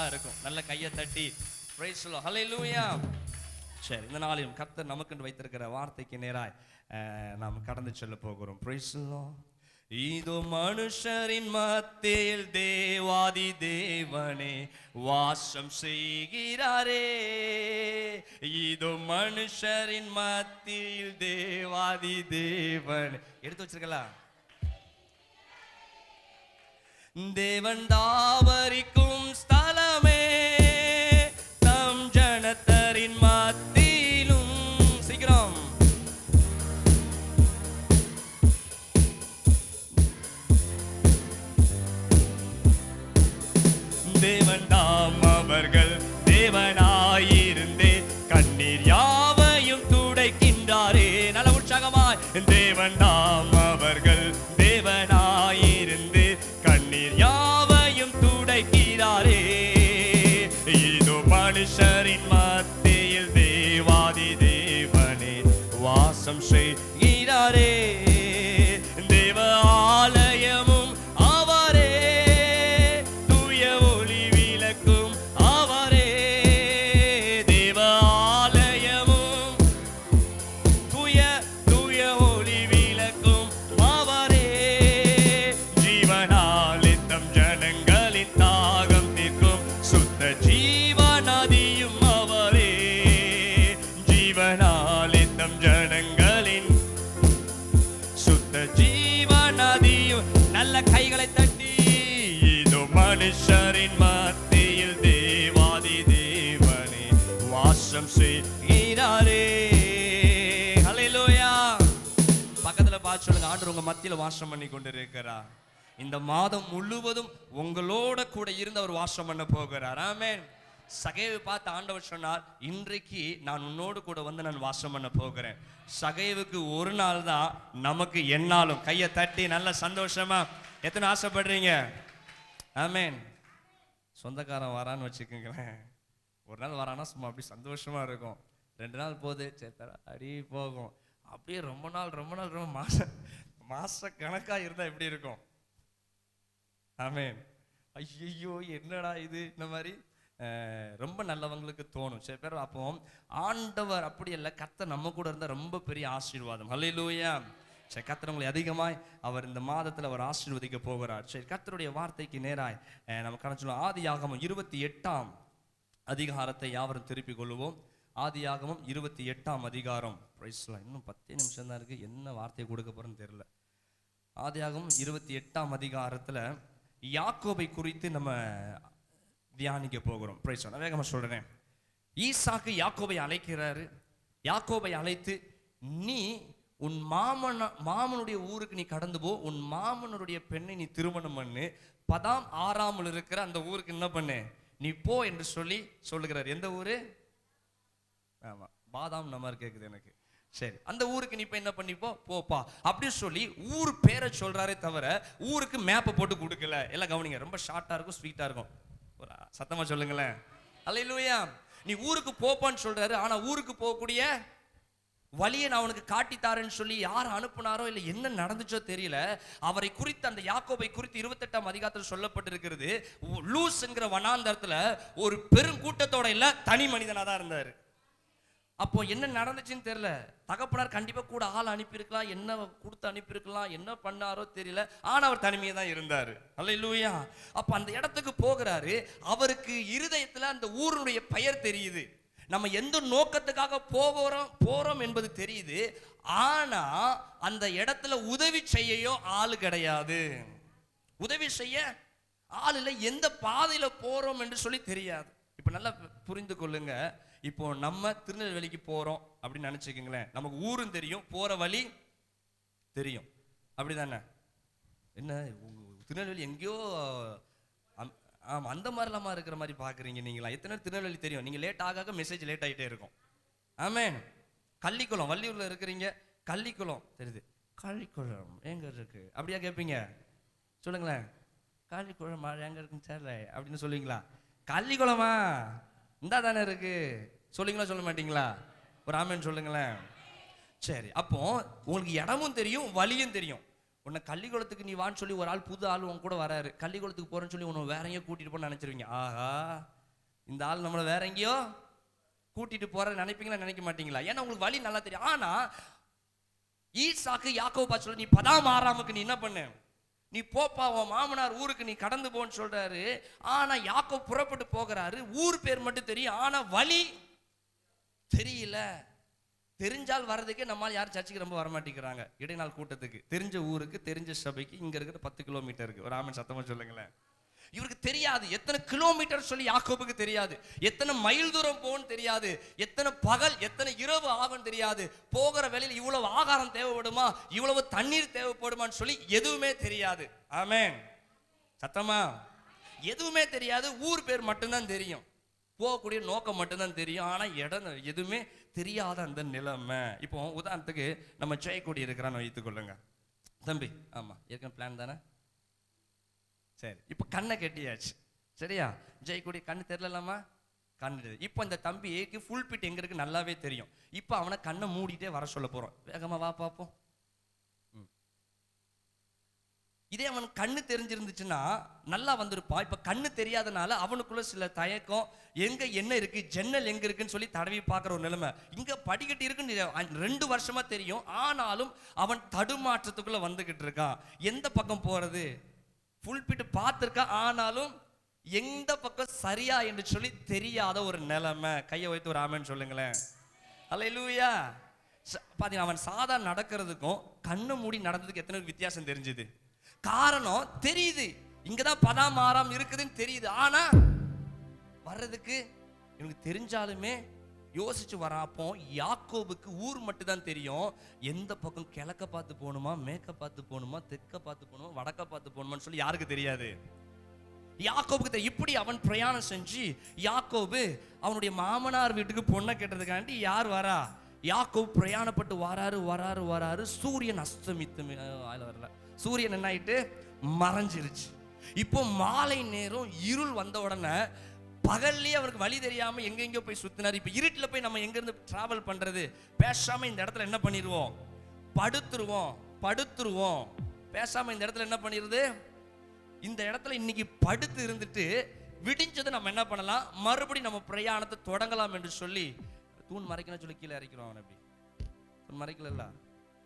நல்லா இருக்கும். நல்ல கையை தட்டி பிரைஸ் தி லார்ட், ஹல்லேலூயா. சரி, இந்த நாளிலும் கர்த்தர் நமக்கு வைத்திருக்கிற வார்த்தைக்கு நேராய் நாம் கடந்து செல்ல போகிறோம். Price the Lord. இதோ மனுஷரின் மத்தியில் தேவாதி தேவனே வாசம் செய்கிறாரே. இதோ மனுஷரின் மத்தியில் தேவாதி தேவன் எடுத்து வச்சிருக்கலாம். தேவன் தாவரிக்கும் ஸ்தலமே தம் ஜனத்தரின் மத்தியிலும். சீக்கிரம். தேவன் தாம் அவர்கள் தேவனாயிருந்தே கண்ணீர் யாவையும் துடைக்கின்றாரே. நல்ல உற்சாகமாய். தேவன் தாம் அவர்கள் தேவனாயிருந்து கண்ணீர் யாவையும் துடைக்கிறாரே. இதோ மனுஷரின் மத்தியில் தேவாதி தேவனே வாசம் செய்கிறாரே. தேவ ஆலயமும் அவரே, தூய ஒளி விளக்கும் அவரே. தேவ ஆலயமும் தூய ஒளி விளக்கும் அவரே. ஜீவனாலே தம் ஜனங்களின் தாகம் தீர்க்கும் சுத்த ஜீவநதியும் அவரே. ஜீவனாலே தம் ஜனங்களின் சுத்த ஜீவநதியும். நல்ல கைகளை தட்டி. இதோ மனுஷரின் மத்தியில் தேவாதி தேவனே வாசம் செய்கிறாரே. ஹல்லேலூயா. பக்கத்துல பார்த்து சொல்லுங்க, ஆண்டவர் உங்க மத்தியில வாசம் பண்ணி கொண்டிருக்கிறார். இந்த மாதம் முழுவதும் உங்களோட கூட இருந்து அவர் வாசம் பண்ண போகிறார். ஆமென். சகேவை பார்த்து ஆண்டவர் சொன்னார், இன்றைக்கு நான் உன்னோடு கூட வந்து நான் வாசம் பண்ண போகிறேன். சகேவுக்கு ஒரு நாள் தான், நமக்கு எந்நாளும். கையை தட்டி நல்ல சந்தோஷமா எத்தனை ஆசைப்படுறீங்க? ஆமென். சொந்தக்காரன் வரான்னு வச்சுக்கோங்களேன், ஒரு நாள் வரானா சும்மா அப்படி சந்தோஷமா இருக்கும். 2 நாள் போகுது, சரி அடி போகும். அப்படியே ரொம்ப நாள் மாச கணக்கா இருந்தா எப்படி இருக்கும்? ஆமென். ஐயோ என்னடா இது, இந்த மாதிரி ரொம்ப நல்லவங்களுக்கு தோணும். சில பேர் அப்போ ஆண்டவர் அப்படி இல்லை, கர்த்தர் நம்ம கூட இருந்தால் ரொம்ப பெரிய ஆசீர்வாதம். ஹல்லேலூயா. சரி, கர்த்தர் உங்களை அதிகமாய் அவர் இந்த மாதத்தில் அவர் ஆசீர்வதிக்க போகிறார். சரி, கர்த்தருடைய வார்த்தைக்கு நேராய் நம்ம கணச்சோம். ஆதியாகமம் 28ஆம் அதிகாரத்தை யாவரும் திருப்பிக் கொள்ளுவோம். ஆதியாகமம் 28ஆம் அதிகாரம். இன்னும் 10 நிமிஷம் தான் இருக்கு, என்ன வார்த்தையை கொடுக்க போறேன்னு தெரியல. ஆதியாகமம் 28ஆம் அதிகாரத்துல யாக்கோபை குறித்து நம்ம தியானிக்க போகிறோம். பிரைஸ் நான் வேகமா சொல்றேன். ஈசாக்கு யாக்கோபை அழைக்கிறாரு. யாக்கோபை அழைத்து, நீ உன் மாமனுடைய ஊருக்கு நீ கடந்து போ, உன் மாமனுடைய பெண்ணை நீ திருமணம் பண்ணு, பதாம் ஆறாமல் இருக்கிற அந்த ஊருக்கு என்ன பண்ணு, நீ போ என்று சொல்லி சொல்லுகிறார். எந்த ஊரு? ஆமா, பாதாம் நம்ம கேக்குது எனக்கு. சரி, அந்த ஊருக்கு நீ இப்ப என்ன பண்ணிப்போ, போப்பா அப்படின்னு சொல்லி ஊர் பேரை சொல்றாரே தவிர ஊருக்கு மேப்பை போட்டு கொடுக்கல. எல்லாம் கவனிங்க, ரொம்ப ஷார்ட்டா இருக்கும், ஸ்வீட்டா இருக்கும். ஒரு சத்தமா சொல்லுங்களேன், அல்லேலூயா. நீ ஊருக்கு போப்பான்னு சொல்றாரு, ஆனா ஊருக்கு போகக்கூடிய வழியை நான் உனக்கு காட்டித்தாரேன்னு சொல்லி யார் அனுப்புனாரோ இல்லை என்ன நடந்துச்சோ தெரியல. அவரை குறித்து, அந்த யாக்கோபை குறித்து 28ஆம் அதிகாரத்தில் சொல்லப்பட்டிருக்கிறது. லூஸ்ங்கிற வனாந்தரத்துல ஒரு பெருங்கூட்டத்தோட இல்ல, தனி மனிதனா தான் இருந்தாரு. அப்போ என்ன நடந்துச்சுன்னு தெரியல. தகப்பனார் கண்டிப்பா கூட ஆள் அனுப்பியிருக்கலாம், என்ன கொடுத்து அனுப்பியிருக்கலாம், என்ன பண்ணாரோ தெரியல. ஆனா அவர் தனிமையா தான் இருந்தாரு. அல்லேலூயா. அப்ப அந்த இடத்துக்கு போகிறாரு. அவருக்கு இருதயத்துல அந்த ஊருடைய பெயர் தெரியுது. நம்ம எந்த நோக்கத்துக்காக போறோம் என்பது தெரியுது. ஆனா அந்த இடத்துல உதவி செய்யோ ஆளு கிடையாது. உதவி செய்ய ஆள் இல்லை. எந்த பாதையில போறோம் என்று சொல்லி தெரியாது. இப்ப நல்லா புரிந்து கொள்ளுங்க. இப்போ நம்ம திருநெல்வேலிக்கு போறோம் அப்படின்னு நினைச்சுக்கோங்களேன். நமக்கு ஊரும் தெரியும், போற வழி தெரியும், அப்படிதானே? என்ன திருநெல்வேலி எங்கேயோ ஆமா அந்த மாதிரிலாமா இருக்கிற மாதிரி பாக்குறீங்க நீங்களா? எத்தனை திருநெல்வேலி தெரியும்? நீங்க லேட் ஆக மெசேஜ் லேட் ஆகிட்டே இருக்கும். ஆமென். கள்ளிக்குளம், வள்ளியூர்ல இருக்கிறீங்க, கள்ளிக்குளம் தெரியுது. கள்ளிக்குளம் எங்க இருக்கு அப்படியா கேட்பீங்க? சொல்லுங்களேன். கள்ளிக்குளம் எங்க இருக்குன்னு தெரியல அப்படின்னு சொல்லுவீங்களா? கள்ளிக்குளமா இந்தா தானே இருக்கு சொல்லுங்களா, சொல்ல மாட்டீங்களா? ஒரு ஆமென் சொல்லுங்களேன். சரி, அப்போ உங்களுக்கு இடமும் தெரியும், வழியும் தெரியும். உன்னை கள்ளிக்குளத்துக்கு நீ வான்னு சொல்லி ஒரு ஆள் புது ஆள் உன் கூட வராரு, கள்ளிக்குளத்துக்கு போறேன்னு சொல்லி உன்னை வேற எங்கேயோ கூட்டிட்டு போன்னு நினைச்சிருவீங்க. ஆஹா, இந்த ஆள் நம்மளை வேற எங்கேயோ கூட்டிட்டு போற நினைப்பீங்களா, நினைக்க மாட்டீங்களா? ஏன்னா உங்களுக்கு வழி நல்லா தெரியும். ஆனா ஈசாக்கு யாக்கோபு பார்த்து சொல்ல, நீ பதாம் ஆறாமுக்கு நீ என்ன பண்ணு, நீ போப்பா உன் மாமனார் ஊருக்கு நீ கடந்து போன்னு சொல்றாரு. ஆனா யாக்கோபு புறப்பட்டு போகிறாரு, ஊர் பேர் மட்டும் தெரியும், ஆனா வழி தெரியல. தெரிஞ்சால் வர்றதுக்கே நம்மால் யாரும் சர்ச்சுக்கு ரொம்ப வரமாட்டேங்கிறாங்க. இடைநாள் கூட்டத்துக்கு தெரிஞ்ச ஊருக்கு தெரிஞ்ச சபைக்கு இங்க இருக்கிற 10 கிலோமீட்டருக்கு ஒரு ஆமன் சத்தமா சொல்லுங்களேன். இவருக்கு தெரியாது எத்தனை கிலோமீட்டர் சொல்லி யாக்கோபுக்கு தெரியாது, எத்தனை மைல் தூரம் போன்னு தெரியாது, எத்தனை பகல் எத்தனை இரவு ஆகும் தெரியாது, போகிற வேளையில் இவ்வளவு ஆகாரம் தேவைப்படுமா, இவ்வளவு தண்ணீர் தேவைப்படுமான்னு சொல்லி எதுவுமே தெரியாது. ஆமென் சத்தமா, எதுவுமே தெரியாது. ஊர் பேர் மட்டும்தான் தெரியும், போகக்கூடிய நோக்கம் மட்டும்தான் தெரியும். ஆனா இடம் எதுவுமே தெரியாத அந்த நிலைமை. இப்போ உதாரணத்துக்கு நம்ம ஜெயக்கொடி இருக்கிறான்னு வைத்துக் கொள்ளுங்க தம்பி. ஆமா, ஏற்கனவே பிளான் தானே. சரி, இப்போ கண்ணை கட்டியாச்சு, சரியா? ஜெயக்கொடி கண்ணு தெரியலாமா, கண்ணு. இப்போ இந்த தம்பிக்கு ஃபுல் பிட் எங்க இருக்கு நல்லாவே தெரியும். இப்போ அவனை கண்ணை மூடிட்டே வர சொல்ல போறோம். வேகமா வா பார்ப்போம். இதே அவன் கண்ணு தெரிஞ்சிருந்துச்சுன்னா நல்லா வந்திருப்பான். இப்ப கண்ணு தெரியாதனால அவனுக்குள்ள சில தயக்கம், எங்க என்ன இருக்கு, ஜன்னல் எங்க இருக்குன்னு சொல்லி தடவி பார்க்குற ஒரு நிலைமை. இங்க படிக்கட்டு இருக்குன்னு 2 வருஷமா தெரியும், ஆனாலும் அவன் தடுமாற்றத்துக்குள்ள வந்துகிட்டு இருக்கான். எந்த பக்கம் போறது, ஃபுல் பிட் பார்த்திருக்கா, ஆனாலும் எந்த பக்கம் சரியா என்று சொல்லி தெரியாத ஒரு நிலைமை. கையை வைத்து ஒரு ஆமென் சொல்லுங்களேன். அல்லேலூயா. பாத்தீங்கன்னா அவன் சாதாரண நடக்கிறதுக்கும் கண்ணு மூடி நடந்ததுக்கு எத்தனை வித்தியாசம் தெரிஞ்சுது. காரணம் தெரியுது, இங்கதான் பதாம் ஆறாம் இருக்குதுன்னு தெரியுது, ஆனா வர்றதுக்கு எனக்கு தெரிஞ்சாலுமே யோசிச்சு வராப்போ யாக்கோபுக்கு ஊர் மட்டும் தான் தெரியும். எந்த பக்கம் கிழக்க பார்த்து போகணுமா, மேற்க பார்த்து போகணுமா, தெற்க பார்த்து போகணுமா, வடக்க பார்த்து போகணுமான்னு சொல்லி யாருக்கு தெரியாது. யாக்கோபுக்கு இப்படி அவன் பிரயாணம் செஞ்சு யாக்கோபு அவனுடைய மாமனார் வீட்டுக்கு பொண்ணை கேட்டதுக்காண்டி யார் வரா, யாக்கோபு பிரயாணப்பட்டு வராரு. சூரியன் அஸ்தமித்து வரல, சூரியன் என்ன ஆயிட்டு மறைஞ்சிருச்சு. இப்போ மாலை நேரம் இருள் வந்த உடனே பகல்லே அவருக்கு வழி தெரியாம எங்கெங்கயோ போய் சுத்தினார். இப்ப இருட்டுல போய் நம்ம எங்க இருந்து டிராவல் பண்றது, பேசாம இந்த இடத்துல என்ன பண்ணிடுவோம், படுத்துருவோம். பேசாம இந்த இடத்துல என்ன பண்ணிடுது, இந்த இடத்துல இன்னைக்கு படுத்து இருந்துட்டு விடிஞ்சது நம்ம என்ன பண்ணலாம், மறுபடியும் நம்ம பிரயாணத்தை தொடங்கலாம் என்று சொல்லி தூண் மறைக்கணும் சொல்லி கீழே இறக்கிறோம். அவன் அப்படி தூண் மறைக்கல.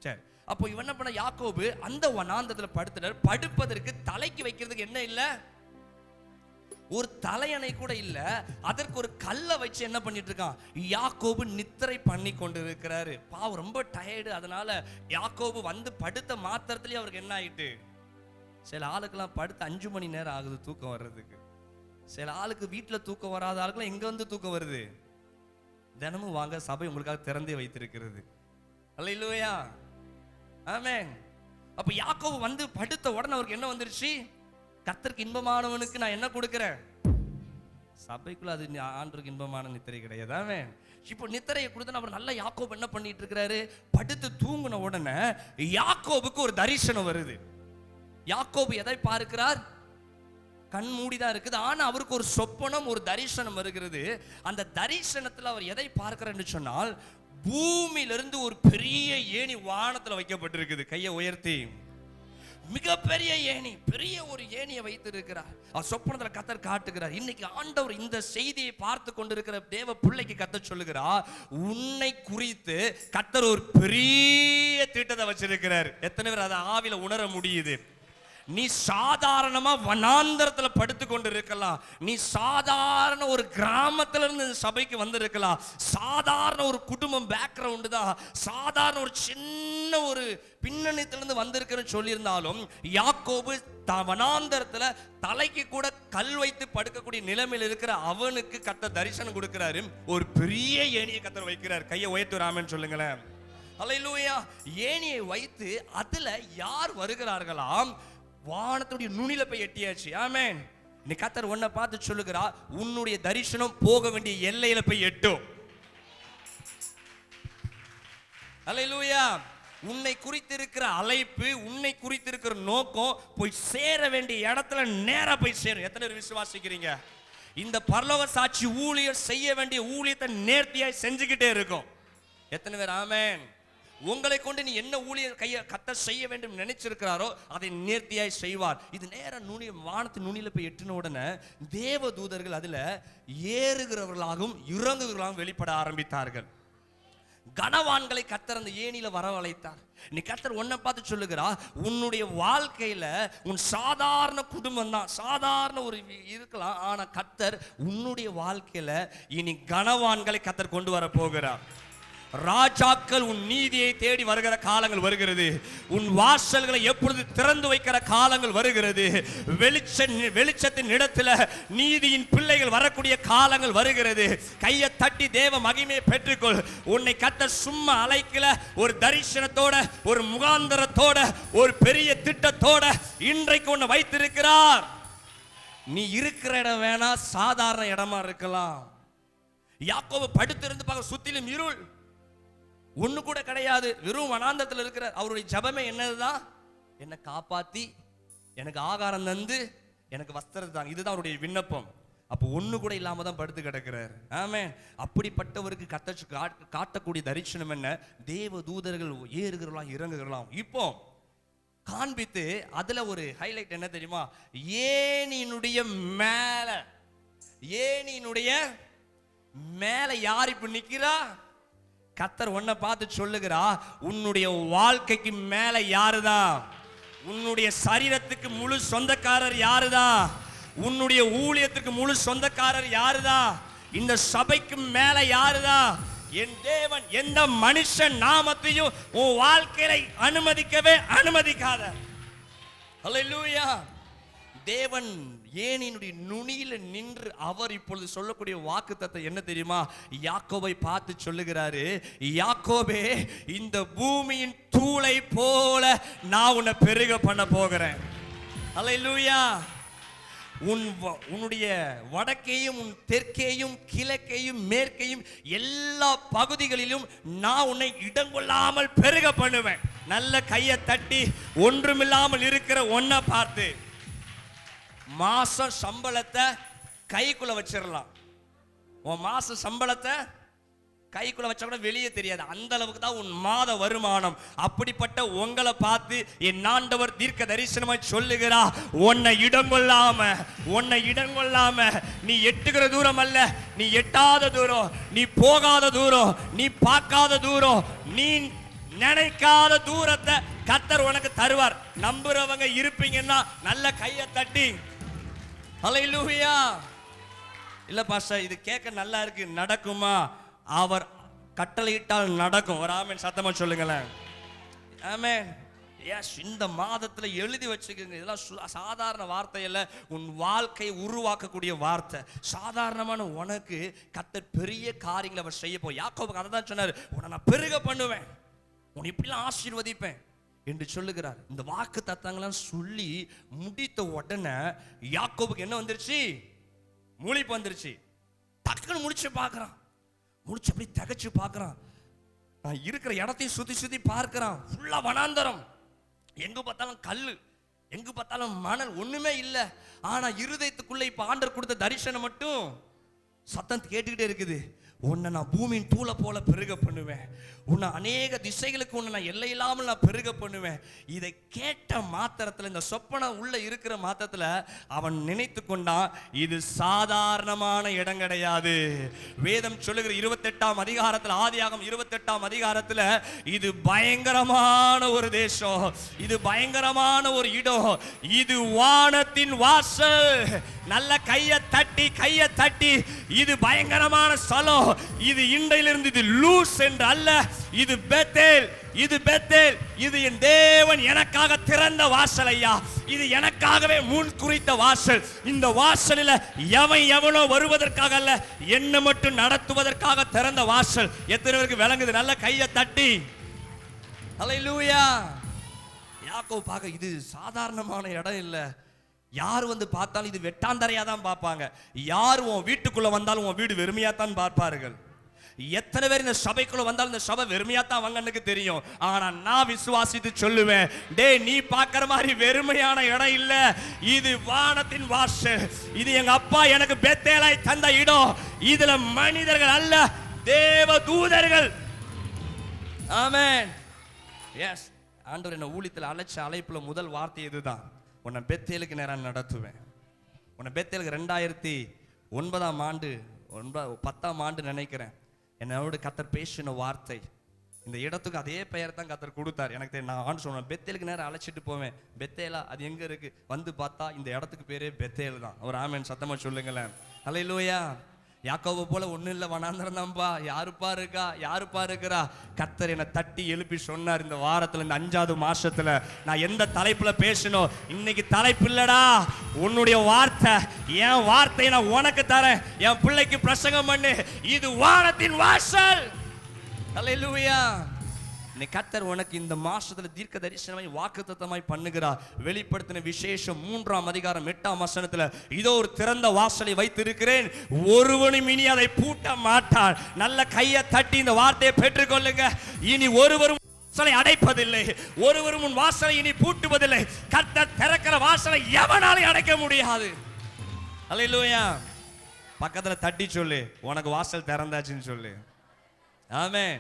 சரி, அப்போ இவன் என்ன பண்ண, யாக்கோபு அந்த வனாந்தரத்துல படுத்துட்டார். படுப்பதற்கு தலைக்கு வைக்கிறதுக்கு என்ன இல்ல, ஒரு தலையணை கூட இல்ல. அதற்கு ஒரு கல்லை வச்சு என்ன பண்ணிட்டு இருக்கான், யாக்கோபு நித்திரை பண்ணி கொண்டு இருக்கிறாரு. பாவம் ரொம்ப டயர்டு. அதனால யாக்கோபு வந்து படுத்த மாத்திரத்திலேயே அவருக்கு என்ன ஆயிட்டு, சில ஆளுக்கெல்லாம் படுத்து 5 மணி நேரம் ஆகுது தூக்கம் வர்றதுக்கு. சில ஆளுக்கு வீட்டுல தூக்கம் வராத ஆளுக்கெல்லாம் எங்க வந்து தூக்கம் வருது, தினமும் வாங்க சபை உங்களுக்காக திறந்தே வைத்திருக்கிறது. அல்லேலூயா, ஆமென். அப்ப யாக்கோபு வந்து படுத்த உடனே அவருக்கு என்ன வந்துருச்சு, கர்த்தருக்கு இன்பமானவனுக்கு நான் என்ன கொடுக்கிறேன், சபைக்குள்ள அது ஆண்டவருக்கு இன்பமான நித்திரை கிடையாது. ஆமென். இப்போ நித்திரையை கொடுத்து அவர் நல்ல யாக்கோபு என்ன பண்ணிட்டு இருக்கிறாரு, படுத்து தூங்கின உடனே யாக்கோபுக்கு ஒரு தரிசனம் வருது. யாக்கோபு எதை பார்க்கிறார், கண் மூடிதான் இருக்குது, ஆனா அவருக்கு ஒரு சொப்பனம், ஒரு தரிசனம் வருகிறது. அந்த தரிசனத்துல அவர் எதை பார்க்கிறார் என்று சொன்னால், பூமியிலிருந்து ஒரு பெரிய ஏணி வானத்துல வைக்கப்பட்டிருக்குது. கையை உயர்த்தி, மிகப்பெரிய ஏணி, பெரிய ஒரு ஏணியை வைத்து இருக்கிறார். அவர் சொப்பனத்துல கர்த்தர் காட்டுகிறார். இன்னைக்கு ஆண்டவர் இந்த செய்தியை பார்த்து கொண்டிருக்கிற தேவ பிள்ளைக்கு கர்த்தர் சொல்லுகிறார், உன்னை குறித்து கர்த்தர் ஒரு பெரிய திட்டத்தை வச்சிருக்கிறார். எத்தனை பேர் அதை ஆவில உணர முடியுது? நீ சாதாரணமா வனாந்தரத்துல படுத்து கொண்டு இருக்கலாம், நீ சாதாரண ஒரு கிராமத்துல இருந்து சபைக்கு வந்து இருக்கலாம், சாதாரண ஒரு குடும்பம் பேக்ரவுண்டு தான், சாதாரண ஒரு சின்ன ஒரு பின்னணியிலிருந்து வந்திருக்கிறேன்னு சொல்லியிருந்தாலும், யாக்கோபு வனாந்தரத்துல தலைக்கு கூட கல் வைத்து படுக்கக்கூடிய நிலைமையில் இருக்கிற அவனுக்கு கர்த்தர் தரிசனம் கொடுக்கிறாரு. ஒரு பெரிய ஏணியை கர்த்தர் வைக்கிறார். கையை உயர்த்தி ராமன் சொல்லுங்களேன். அல்லேலூயா. ஏணியை வைத்து அதுல யார் வருகிறார்களாம், வானத்துடைய நுனில போய் எட்டியாச்சு. ஆமென். நீ கர்த்தர் உன்னை பார்த்து சொல்லுகிறா, உன்னுடைய தரிசனம் போக வேண்டிய எல்லையில போய் எட்டும். அல்லேலூயா. உன்னை குறித்திருக்கிற அழைப்பு, உன்னை குறித்திருக்கிற நோக்கம் போய் சேர வேண்டிய இடத்துல நேரா போய் சேரும். எத்தனை பேர் விசுவாசிக்கிறீங்க? இந்த பரலோக சாட்சி ஊழியர் செய்ய வேண்டிய ஊழியத்தை நேர்த்தியாய் செஞ்சுக்கிட்டே இருக்கும். எத்தனை பேர் ஆமென்? உங்களை கொண்டு நீ என்ன ஊழியர் கர்த்தர் செய்ய வேண்டும் நினைச்சிருக்கிறாரோ அதை நேர்த்தியாய் செய்வார். இது நேரம் நுனி வானத்தின் நுனியில போய் எட்டின உடனே தேவ தூதர்கள் அதுல ஏறுகிறவர்களாகவும் இறங்குகிறவர்களாகவும் வெளிப்பட ஆரம்பித்தார்கள். கனவான்களை கர்த்தர் அந்த ஏணியில வரவழைத்தார். நீ கர்த்தர் உன்னை பார்த்து சொல்லுகிறா, உன்னுடைய வாழ்க்கையில உன் சாதாரண குடும்பம் தான், சாதாரண ஒரு இருக்கலாம், ஆனா கர்த்தர் உன்னுடைய வாழ்க்கையில இனி கனவான்களை கர்த்தர் கொண்டு வர போகிறார். ராஜாக்கள் உன் நீதியை தேடி வருகிற காலங்கள் வருகிறது. உன் வாசல்களை எப்பொழுது திறந்து வைக்கிற காலங்கள் வருகிறது. வெளிச்சத்தின் இடத்துல நீதியின் பிள்ளைகள் வரக்கூடிய காலங்கள் வருகிறது. கையை தட்டி தேவ மகிமையை பெற்றுக்கொள். உன்னை கர்த்தர் சும்மா அழைக்கல, ஒரு தரிசனத்தோட, ஒரு முகாந்தரத்தோட, ஒரு பெரிய திட்டத்தோட இன்றைக்கு உன்னை வைத்திருக்கிறார். நீ இருக்கிற இடம் வேணா சாதாரண இடமா இருக்கலாம். யாக்கோபு படுத்திருந்து பார்க்க சுத்திலும் இருள், ஒண்ணு கூட கிடையாது, வெறும் வனாந்தரத்தில் இருக்கிற. அவருடைய ஜபமே என்னதுதான்? என்னை காப்பாத்தி எனக்கு ஆகாரம் தந்து எனக்கு வஸ்திரம் தான். இதுதான் அவருடைய விண்ணப்பம். அப்போ ஒண்ணு கூட இல்லாம தான் படுத்து கிடக்கிறார். ஆமென். அப்படிப்பட்டவருக்கு காட்டக்கூடிய தரிசனம் என்ன? தேவ தூதர்கள் ஏறுகிறலாம் இறங்குகிறலாம். இப்போ காண்பித்து அதுல ஒரு ஹைலைட் என்ன தெரியுமா? ஏணியினுடைய மேல யார் இப்ப நிக்கிறா? கர்த்தர் உன்னை பார்த்து சொல்லுகிறா, உன்னுடைய வாழ்க்கைக்கு மேல யாருதான்? உன்னுடைய சரீரத்துக்கு முழு சொந்தக்காரர் யாருதான்? உன்னுடைய ஊழியத்துக்கு முழு சொந்தக்காரர் யாருதான்? இந்த சபைக்கு மேல யாருதான்? என் தேவன் எந்த மனுஷன் நாமத்தையும் உன் வாழ்க்கையை அனுமதிக்கவே அனுமதிக்காத. ஹல்லேலூயா. தேவன் ஏணியினுடைய நுனியில நின்று அவர் இப்பொழுது சொல்லக்கூடிய வாக்குத்தத்தம் என்ன தெரியுமா? யாக்கோபை பார்த்து சொல்லுகிறாரு, யாக்கோபே, இந்த பூமியின் தூளை போல நான் உன்னை பெருக பண்ண போகிறேன். ஹல்லேலூயா. உன்னுடைய வடக்கையும் உன் தெற்கேயும் கிழக்கையும் மேற்கையும் எல்லா பகுதிகளிலும் நான் உன்னை இடங்கொள்ளாமல் பெருக பண்ணுவேன். நல்ல கையை தட்டி ஒன்றுமில்லாமல் இருக்கிற ஒன்ன பார்த்து மாச சம்பளத்தை கைக்குள்ள வச்சிடலாம். உன் மாச சம்பளத்தை கைக்குள்ள வச்சா கூட வெளியே தெரியாது, அந்த அளவுக்கு தான் உன் மாத வருமானம். அப்படிப்பட்ட உங்களை பார்த்து என் ஆண்டவர் தீர்க்க தரிசனமாய் சொல்லுகிறா, உன்னை இடங்கொள்ளாம நீ எட்டுகிற தூரம் அல்ல, நீ எட்டாத தூரம், நீ போகாத தூரம், நீ பார்க்காத தூரம், நீ நினைக்காத தூரத்தை கர்த்தர் உனக்கு தருவார். நம்புறவங்க இருப்பீங்கன்னா நல்ல கையை தட்டி ஹல்லேலூயா. இல்ல பாஸ்டர், இது கேட்க நல்லா இருக்கு, நடக்குமா? அவர் கட்டளையிட்டால் நடக்கும். ஒரு ஆமென் சத்தமா சொல்லுங்களேன். ஆமென். எஸ், இந்த மாதத்துல எழுதி வச்சுக்கோங்க. இதெல்லாம் சாதாரண வார்த்தை இல்ல, உன் வாழ்க்கையை உருவாக்கக்கூடிய வார்த்தை. சாதாரணமான உனக்கு கர்த்தர் பெரிய காரியங்களை அவர் செய்ய போய். யாக்கோபுக்கு அதை தான் சொன்னார், உன்னை நான் பெருக பண்ணுவேன், உன்னை இப்படிலாம் ஆசீர்வதிப்பேன் என்று சொல்லுகிறார். இந்த வாக்கு தத்தங்கள்லாம் சொல்லி முடித்த உடனே யாக்கோபுக்கு என்ன வந்துருச்சு? முழிப்பு வந்துருச்சு. டக்குன்னு முடிச்சு பார்க்கறான். முடிச்சு அப்படி தகச்சு பார்க்கறான். நான் இருக்கிற இடத்தையும் சுத்தி பார்க்கறான். ஃபுல்லா வனாந்தரம், எங்க பார்த்தாலும் கல்லு, எங்க பார்த்தாலும் மணல், ஒண்ணுமே இல்லை. ஆனா இருதயத்துக்குள்ள இப்ப ஆண்டவர் கொடுத்த தரிசனம் மட்டும் சத்தம் கேட்டுக்கிட்டே இருக்குது. உன்னை நான் பூமியின் தூளை போல பெருக பண்ணுவேன், உன்னை அநேக திசைகளுக்கு உன்னை நான் எல்லை இல்லாமல் நான் பெருக பண்ணுவேன். இதை கேட்ட மாத்திரத்தில், இந்த சொப்பனை உள்ள இருக்கிற மாத்திரத்தில் அவன் நினைத்து கொண்டான், இது சாதாரணமான இடம் கிடையாது. வேதம் சொல்லுகிற 28ஆம் அதிகாரத்தில், ஆதியாகமம் 28ஆம் அதிகாரத்தில், இது பயங்கரமான ஒரு தேசம், இது பயங்கரமான ஒரு இடம், இது வானத்தின் வாசல். நல்ல கையை தட்டி இது பயங்கரமான ஸ்தலம், இது இன்றையிலிருந்து இது லூஸ் என்று அல்ல, இது பெத்தேல், இது என் தேவன் எனக்காக திறந்த வாசல் ஐயா, இது எனக்காகவே முன் குறித்த வாசல். இந்த வாசலில் எவனோ வருவதற்காக அல்ல, என்ன மட்டும் நடத்துவதற்காக திறந்த வாசல். எத்தனை பேருக்கு விளங்குது? நல்ல கையை தட்டி ஹல்லேலூயா. யாக்கோபு பார்க்க இது சாதாரணமான இடம் இல்லை. யார் வந்து பார்த்தாலும் இது வெட்டாந்தரையா தான் பார்ப்பாங்க. யார் உன் வீட்டுக்குள்ள வந்தாலும் உன் வீடு வெறுமையா தான் பார்ப்பார்கள். எத்தனை பேர் இந்த சபைக்குள்ள வந்தாலும் இந்த சபை வெறுமையா தான் அவங்களுக்கு தெரியும். ஆனா நான் விசுவாசித்து சொல்லுவேன், டேய், நீ பார்க்கிற மாதிரி வெறுமையான இடம் இல்ல, இது வானத்தின் வாசல். இது எங்க அப்பா எனக்கு பெத்தேலாய் தந்த இடம். இதுல மனிதர்கள் அல்ல, தேவ தூதர்கள். ஆமென். எஸ், ஆண்டவர் என்ன ஊழியத்தில் அழைச்ச அழைப்புல முதல் வார்த்தை இதுதான், உன்னை பெத்தேலுக்கு நேரம் நடத்துவேன். உன்னை பெத்தேலுக்கு 2009ஆம் ஆண்டு 10ஆம் ஆண்டு நினைக்கிறேன், என்னோட கர்த்தர் பேசின வார்த்தை. இந்த இடத்துக்கு அதே பெயர் தான் கர்த்தர் கொடுத்தார். எனக்கு தெரியும், நான் ஆண்டு சொன்னேன் பெத்தேலுக்கு நேரம் அழைச்சிட்டு போவேன். பெத்தேலா அது எங்க இருக்கு? வந்து பார்த்தா இந்த இடத்துக்கு பேரே பெத்தேல் தான். ஒரு ஆமென் சத்தமா சொல்லுங்களேன். ஹல்லேலூயா. யாக்கோபு போல ஒன்றும் இல்லை, வனாந்தரம் தான்ப்பா, யாருப்பா இருக்கா, யாருப்பா இருக்கிறா? கர்த்தர் என்னை தட்டி எழுப்பி சொன்னார் இந்த வாரத்தில், இந்த 5வது மாசத்துல நான் எந்த தலைப்புல பேசணும், இன்னைக்கு தலைப்பு இல்லடா, உன்னுடைய வார்த்தை, என் வார்த்தையை நான் உனக்கு தரேன், என் பிள்ளைக்கு பிரசங்கம் பண்ணு, இது வானத்தின் வாசல். ஹல்லேலூயா. இன்னைக்கு கர்த்தர் உனக்கு இந்த மாசத்துல தீர்க்க தரிசனமாய் வாக்குத்தத்தமாய் பண்ணுகிறார். வெளிப்படுத்தின விசேஷம் 3ஆம் அதிகாரம் 8ஆம் வசனத்துல, இதோ ஒரு திறந்த வாசலை வைத்திருக்கிறேன், ஒருவனும் இனி அதை பூட்ட மாட்டான். நல்ல கையை தட்டி இந்த வார்த்தையை பெற்றுக்கொள்ளுங்க. இனி ஒருவரும் வாசலை அடைப்பதில்லை, ஒருவரும் உன் வாசலை இனி பூட்டுவதில்லை. கர்த்தர் திறக்கிற வாசலை எவனாலும் அடைக்க முடியாது. ஹல்லேலூயா. பக்கத்துல தட்டி சொல்லு, உனக்கு வாசல் திறந்தாச்சுன்னு சொல்லு. ஆமென்.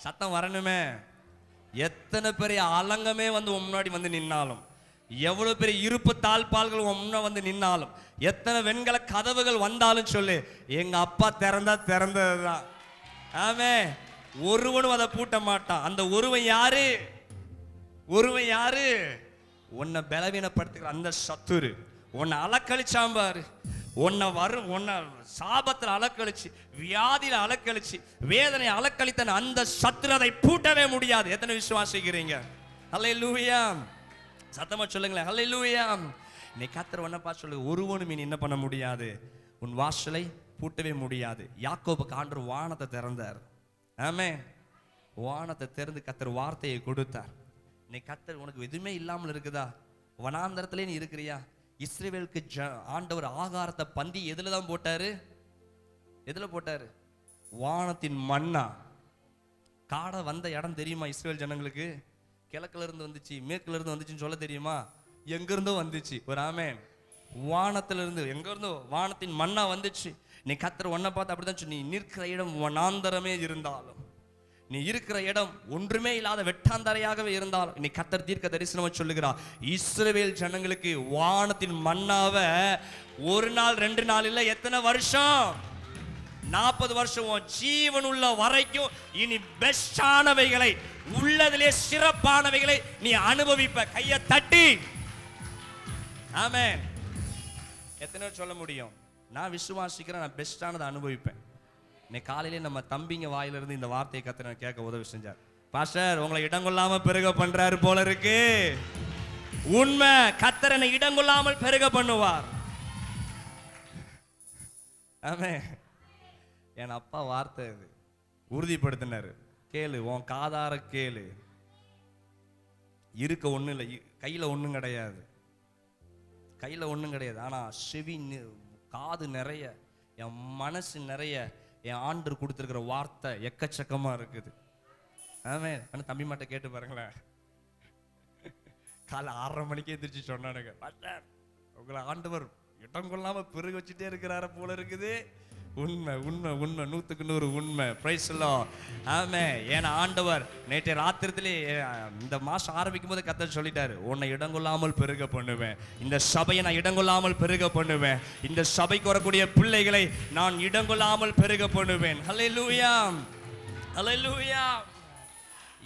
சத்தம் வரணுமே. எத்தனை பெரிய அலங்கமே வந்து முன்னாடி வந்து நின்னாலும், எவ்வளவு பெரிய இருப்பு தாழ்பால்கள் முன்ன வந்து நின்னாலும், எத்தனை வெண்கல கதவுகள் வந்தாலும் சொல்லு, எங்க அப்பா திறந்தா திறந்ததுதான். ஆமென். ஒருவனும் அதை பூட்ட மாட்டான். அந்த ஒருவன் யாரு? ஒருவன் யாரு? உன்னை பலவீனப்படுத்துகிற அந்த சத்துரு, உன்னை அலக்கழிச்சான் பாரு, உன்னை சாபத்தில் அலக்கழிச்சு, வியாதியில அலக்கழிச்சு, வேதனை அலக்கழித்த அந்த சத்துரதை பூட்டவே முடியாது. எத்தனை விசுவாசிக்கிறீங்க? ஹல்லேலூயா. சத்தமா சொல்லுங்களேன். ஹல்லேலூயா. இன்னைக்கு கர்த்தர் உன்னை பார்த்து சொல்லு, ஒருவனும் இனி என்ன பண்ண முடியாது, உன் வாசலை பூட்டவே முடியாது. யாக்கோபுக்கு ஆண்டவர் வானத்தை திறந்தார். ஆமென். வானத்தை திறந்து கர்த்தர் வார்த்தையை கொடுத்தார். இன்னைக்கு கர்த்தர் உனக்கு எதுவுமே இல்லாமல் இருக்குதா? வனாந்தரத்திலே நீ இருக்கிறியா? இஸ்ரவேலுக்கு ஆண்டவர் ஆகாரத்தை பந்தி எதுல தான் போட்டாரு? எதுல போட்டாரு? வானத்தின் மன்னா. காடை வந்த இடம் தெரியுமா இஸ்ரவேல் ஜனங்களுக்கு? கிழக்குல இருந்து வந்துச்சு, மேற்குல இருந்து வந்துச்சுன்னு சொல்ல தெரியுமா? எங்க இருந்தோ வந்துச்சு. ஒரு ஆமென். வானத்துல இருந்து, எங்க இருந்தோ வானத்தின் மன்னா வந்துச்சு. நீ கர்த்தர் உன்னை பார்த்து அப்படிதான் சொன்னி, நீ நிற்கிற இடம் வனாந்தரமே இருந்தாலும், நீ இருக்கிற இடம் ஒன்றுமே இல்லாத வெட்டாந்தரையாகவே இருந்தாலும், நீ கர்த்தர் தீர்க்க தரிசனமா சொல்லுகிறார், இஸ்ரவேல் ஜனங்களுக்கு வானத்தின் மன்னாவை ஒரு நாள் 2 நாள் இல்ல, எத்தனை வருஷம்? 40 வருஷம் ஜீவன் உள்ள வரைக்கும் இனி பெஸ்டானவைகளை, உள்ளதிலே சிறப்பானவைகளை நீ அனுபவிப்ப. கையை தட்டி ஆமென். எத்தனை சொல்ல முடியும்? நான் விசுவாசிக்கிறேன், நான் பெஸ்டானதை அனுபவிப்பேன். இன்னைக்கு காலையிலே நம்ம தம்பிங்க வாயிலிருந்து இந்த வார்த்தையை கர்த்தர் கேட்க உதவி செஞ்சார். பாஸ்டர், உங்களை இடங்கொள்ளாம பெருக பண்றாரு போல இருக்கு. உண்மை, கர்த்தர் என்னை இடங்கொள்ளாமல் பெருக பண்ணுவார். ஆமென். என் அப்பா வார்த்தை இது உறுதிப்படுத்தினாரு. கேளு, உன் காதார கேளு. இருக்க ஒண்ணும் இல்லை, கையில ஒண்ணும் கிடையாது, கையில ஒண்ணும் கிடையாது. ஆனா செவி, காது நிறைய, என் மனசு நிறைய என் ஆண்டவர் கொடுத்திருக்கிற வார்த்தை எக்கச்சக்கமா இருக்குது. ஆமென். ஆனா தம்பி மட்டும் கேட்டு பாருங்களேன். காலை 6:30 மணிக்கே எந்திரிச்சு சொன்னானுங்க, பாஸ்டர் உங்களை ஆண்டவர் இடம் கொள்ளாம பெருக வச்சுட்டே இருக்கிறார போல இருக்குது. உண்மை உண்மை உண்மை, 100க்கு 100 உண்மை. Praise the Lord. ஆமென். ஏன்னா ஆண்டவர் நேற்று ராத்திரியிலே இந்த மாசம் ஆரம்பிக்கும் போது கர்த்தர் சொல்லிட்டாரு, உன்னை இடங்கொள்ளாமல் பெருக பண்ணுவேன், இந்த சபையை நான் இடங்கொள்ளாமல் பெருக பண்ணுவேன், இந்த சபைக்கு வரக்கூடிய பிள்ளைகளை நான் இடங்கொள்ளாமல் பெருக பண்ணுவேன். ஹல்லேலூயா, ஹல்லேலூயா.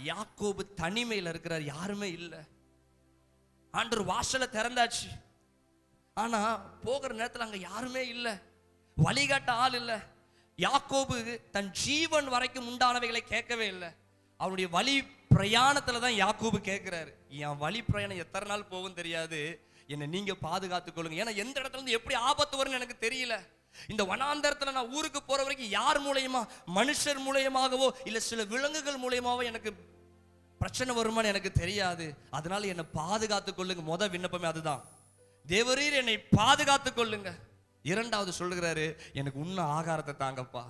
யாக்கோபு தனிமையில் இருக்கிறார், யாருமே இல்லை. ஆண்டவர் வாசலை திறந்தாச்சு, ஆனா போகிற நேரத்தில் அங்க யாருமே இல்லை, வழிகாட்ட ஆள் இல்லை. யாக்கோபு தன் ஜீவன் வரைக்கும் உண்டானவைகளை கேட்கவே இல்லை. அவனுடைய வழி பிரயாணத்துல தான் யாக்கோபு கேட்கிறாரு, என் வழி பிரயாணம் எத்தனை நாள் போகும் தெரியாது, என்னை நீங்க பாதுகாத்துக் கொள்ளுங்க. ஏன்னா எந்த இடத்துல இருந்து எப்படி ஆபத்து வரும்னு எனக்கு தெரியல. இந்த வனாந்தரத்துல நான் ஊருக்கு போற வரைக்கும் யார் மூலயமா, மனுஷர் மூலயமாகவோ இல்ல சில விலங்குகள் மூலயமாவோ எனக்கு பிரச்சனை வருமானு எனக்கு தெரியாது. அதனால என்னை பாதுகாத்துக் கொள்ளுங்க. முத விண்ணப்பமே அதுதான், தேவரீர் என்னை பாதுகாத்துக் கொள்ளுங்க. 2வது சொல்லுகிறாரு, எனக்கு உண்ண ஆகாரத்தை தாங்கப்பா.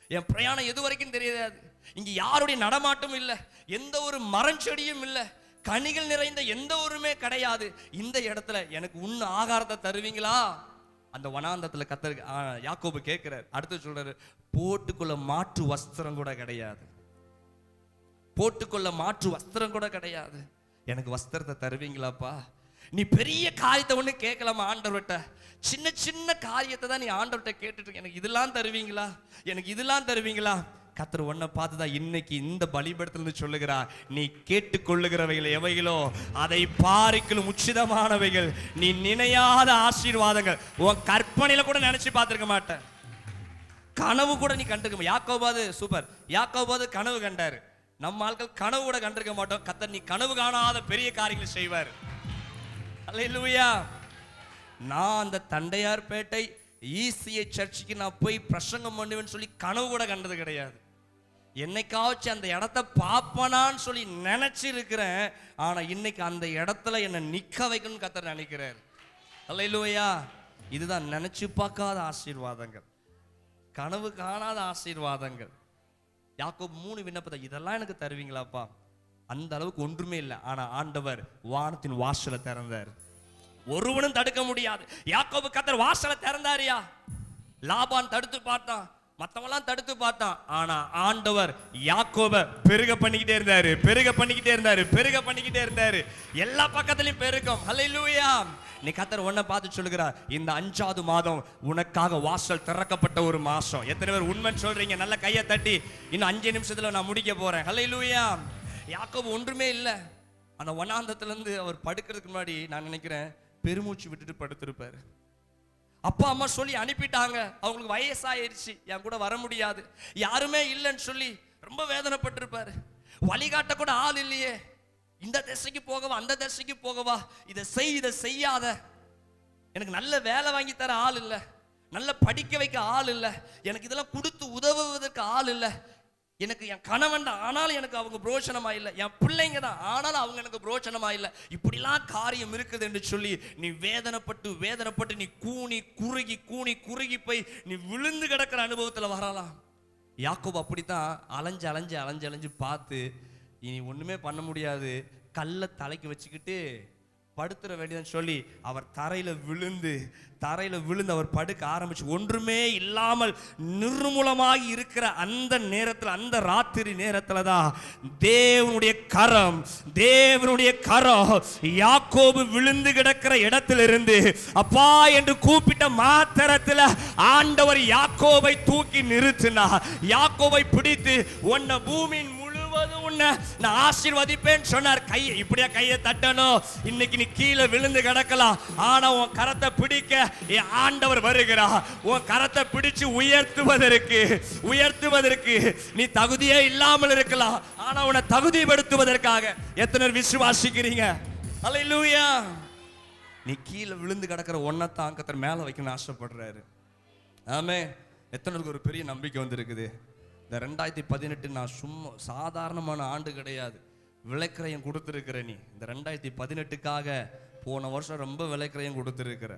என் பிரயாணம் எது வரைக்கும் தெரியாது, இங்க யாருடைய நடமாட்டம் இல்லை, எந்த ஒரு மரஞ்செடியும் இல்லை, கனிகள் நிறைந்த எந்த ஒருமே கிடையாது. இந்த இடத்துல எனக்கு உண்ண ஆகாரத்தை தருவீங்களா? அந்த வனாந்தரத்துல கர்த்தர் யாக்கோபு கேட்கிறார். அடுத்து சொல்றாரு, போட்டுக்குள்ள மாற்று வஸ்திரம் கூட கிடையாது. போட்டுக்கொள்ள மாற்று வஸ்திரம் கூட கிடையாது. எனக்கு வஸ்திரத்தை தருவீங்களாப்பா? நீ பெரிய காரியத்தை ஒண்ணு கேட்கலாமா ஆண்டவர்கிட்ட? சின்ன சின்ன காரியத்தை தான் நீ ஆண்டவர்கிட்ட கேட்டுட்டு எனக்கு இதெல்லாம் தருவீங்களா, எனக்கு இதெல்லாம் தருவீங்களா? கர்த்தர் ஒன்ன பார்த்துதான் இன்னைக்கு இந்த பலிபீடத்திலிருந்து சொல்லுகிறா, நீ கேட்டுக்கொள்ளுகிறவைகள் எவைகளோ அதை பாரிக்கலும் உச்சிதமானவைகள், நீ நினையாத ஆசீர்வாதங்கள், உன் கற்பனையில கூட நினைச்சு பார்த்திருக்க மாட்டேன், கனவு கூட நீ கண்டிருக்க. யாக்கோபாது சூப்பர், யாக்கோபாது கனவு கண்டாரு. நம்ம ஆட்கள் கனவு கூட கண்டிருக்க மாட்டோம். கர்த்தர் நீ கனவு காணாத பெரிய காரியங்களை செய்வார். அல்லேலூயா. நான் அந்த தண்டையார்பேட்டை ஈசிஐ சர்ச்சுக்கு நான் போய் பிரசங்கம் பண்ணுவேன்னு சொல்லி கனவு கூட கண்டது கிடையாது. என்னைக்காச்சும் அந்த இடத்த பார்ப்பனான்னு சொல்லி நினைச்சு இருக்கிறேன். ஆனா இன்னைக்கு அந்த இடத்துல என்னை நிக்க வைக்கணும்னு கர்த்தர் நினைக்கிறார். அல்லேலூயா. இதுதான் நினைச்சு பார்க்காத ஆசீர்வாதங்கள், கனவு காணாத ஆசீர்வாதங்கள். யாக்கோபு 3 விண்ணப்பத்தை, இதெல்லாம் எனக்கு தருவீங்களாப்பா? அந்த அளவுக்கு ஒன்றுமே இல்லை. ஆனா ஆண்டவர் வானத்தின் வாசலை திறந்தார், ஒருவனும் தடுக்க முடியாது. யாக்கோபு கர்த்தர் வாசலை திறந்தாரியா? லாபான் தடுத்து பார்த்தான், மத்தவங்களாம் தடுத்து பார்த்தான். ஆனா ஆண்டவர் யாக்கோபை பெருக பண்ணிக்கிட்டே இருந்தாரு, பெருக பண்ணிக்கிட்டே இருந்தாரு, பெருக பண்ணிக்கிட்டே இருந்தாரு. எல்லா பக்கத்திலையும் பெருக்கம். ஹல்லேலூயா. நீ கர்த்தர் உன்னை பார்த்து சொல்லுகிறார், இந்த 5வது மாதம் உனக்காக வாசல் திறக்கப்பட்ட ஒரு மாசம். எத்தனை பேர் உண்மைன்னு சொல்றீங்க? நல்ல கையை தட்டி, இன்னும் 5 நிமிஷத்துல நான் முடிக்க போறேன். ஹல்லேலூயா. யாக்கோபு ஒன்றுமே இல்லை. அந்த வனாந்தத்துல இருந்து அவர் படுக்கிறதுக்கு முன்னாடி நான் நினைக்கிறேன் பெருமூச்சு விட்டுட்டு படுத்திருப்பாரு. அப்பா அம்மா சொல்லி அனுப்பிட்டாங்க, அவங்களுக்கு வயசாயிருச்சு, என் கூட வர முடியாது, யாருமே இல்லைன்னு சொல்லி ரொம்ப வேதனைப்பட்டிருப்பாரு. வழிகாட்ட கூட ஆள் இல்லையே, இந்த திசைக்கு போகவா அந்த திசைக்கு போகவா, இதை செய் இதை செய்யாத, எனக்கு நல்ல வேலை வாங்கி தர ஆள் இல்லை, நல்ல படிக்க வைக்க ஆள் இல்லை, எனக்கு இதெல்லாம் கொடுத்து உதவுவதற்கு ஆள் இல்லை, எனக்கு என் கணவன் தான் ஆனாலும் எனக்கு அவங்க புரோஜனமா இல்லை, என் பிள்ளைங்க தான் ஆனாலும் அவங்க எனக்கு புரோஜனமா இல்லை, இப்படிலாம் காரியம் இருக்குது என்று சொல்லி நீ வேதனைப்பட்டு வேதனைப்பட்டு நீ கூனி குறுகி போய் நீ விழுந்து கிடக்கிற அனுபவத்துல வரலாம். யாக்கோபு அப்படித்தான் அலைஞ்சு அலைஞ்சு அலைஞ்சு அலைஞ்சு பார்த்து இனி ஒண்ணுமே பண்ண முடியாது, கல்லை தலைக்கு வச்சுக்கிட்டு படுத்துற வேண்டியதுன்னு சொல்லி அவர் தரையில விழுந்து அவர் படுக்க ஆரம்பிச்சு ஒன்றுமே இல்லாமல் நிர்மூலமாகி இருக்கிற அந்த நேரத்தில், அந்த ராத்திரி நேரத்துல தான் தேவனுடைய கரம் யாக்கோபு விழுந்து கிடக்கிற இடத்திலிருந்து அப்பா என்று கூப்பிட்ட மாத்திரத்தில் ஆண்டவர் யாக்கோபை தூக்கி நிறுத்தினார். யாக்கோபை பிடித்து உன்னை பூமியின் உன்னை நான் ஆசீர்வதிப்பேன் சொன்னார். கையை இப்படியா கையை தட்டணும், இன்னைக்கு நீ கீழே விழுந்து கிடக்கலாம், ஆனா உன் கரத்தை பிடிக்க என் ஆண்டவர் வருகிறார். உன் கரத்தை பிடிச்சு உயர்த்துவதற்கு நீ தகுதியே இல்லாமல் இருக்கலாம், ஆனா உன்னை தகுதிப்படுத்துவதற்காக எத்தனை விசுவாசிக்கிறீங்க? அல்லேலூயா. நீ கீழே விழுந்து கிடக்கிற ஒன்னத்தான் கர்த்தர் மேல வைக்கணும்னு ஆசைப்படுறாரு. ஆமென். எத்தனைக்கு ஒரு பெரிய நம்பிக்கை வந்திருக்குது. இந்த 2018 நான் சும்மா சாதாரணமான ஆண்டு கிடையாது, விலைக்கிரயம் கொடுத்துருக்கிற. நீ இந்த 2018க்காக போன வருஷம் ரொம்ப விலைக்கிரயம் கொடுத்துருக்கிற.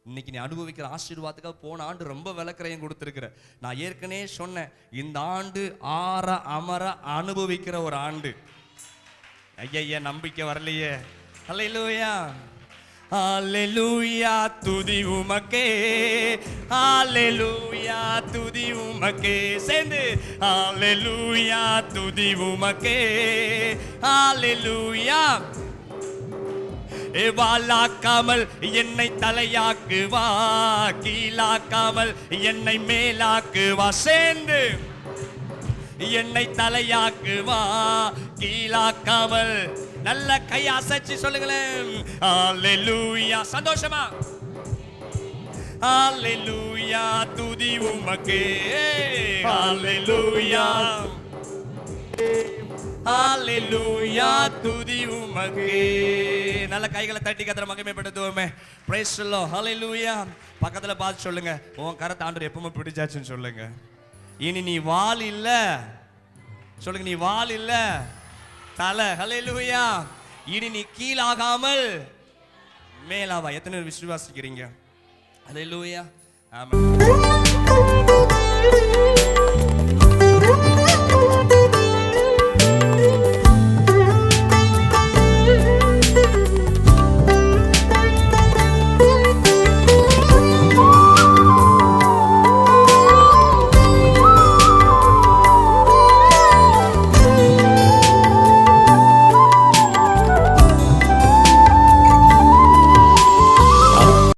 இன்னைக்கு நீ அனுபவிக்கிற ஆசீர்வாதத்துக்காக போன ஆண்டு ரொம்ப விலைக்கிரயம் கொடுத்துருக்கிற. நான் ஏற்கனவே சொன்னேன், இந்த ஆண்டு ஆற அமர அனுபவிக்கிற ஒரு ஆண்டு. ஐயா நம்பிக்கை வரலையே. அல்லேலூயா. ஹல்லேலூயா. துதி உமக்கே, ஹல்லேலூயா துதி உமக்கே. சேர்ந்து ஹல்லேலூயா துதி உமக்கே, ஹல்லேலூயா. வாளாக்காமல் என்னை தலையாக்குவா, கீழாக்காமல் என்னை மேலாக்குவா. சேர்ந்து என்னை தலையாக்குவா, கீழாக்காமல். நல்ல கை அசைச்சு சொல்லுங்களேன். ஹல்லேலூயா. சந்தோஷமா ஹல்லேலூயா துதி உமக்கே, ஹல்லேலூயா ஹல்லேலூயா துதி உமக்கே. நல்ல கைகளை தட்டி கர்த்தரை மகிமைப்படுத்துவோமே. Price the Lord. ஹல்லேலூயா. பக்கத்துல பார்த்து சொல்லுங்க, உன் கரத்தை ஆண்டவர் எப்பவுமே பிடிச்சாச்சுன்னு சொல்லுங்க. இனி நீ வால் இல்ல, சொல்லுங்க, நீ வால் இல்ல தலை. ஹல்லேலூயா. இனி நீ கீழாகாமல் மேலாவா. எத்தனை பேர் விசுவாசிக்கிறீங்க? ஹல்லேலூயா. ஆமென்.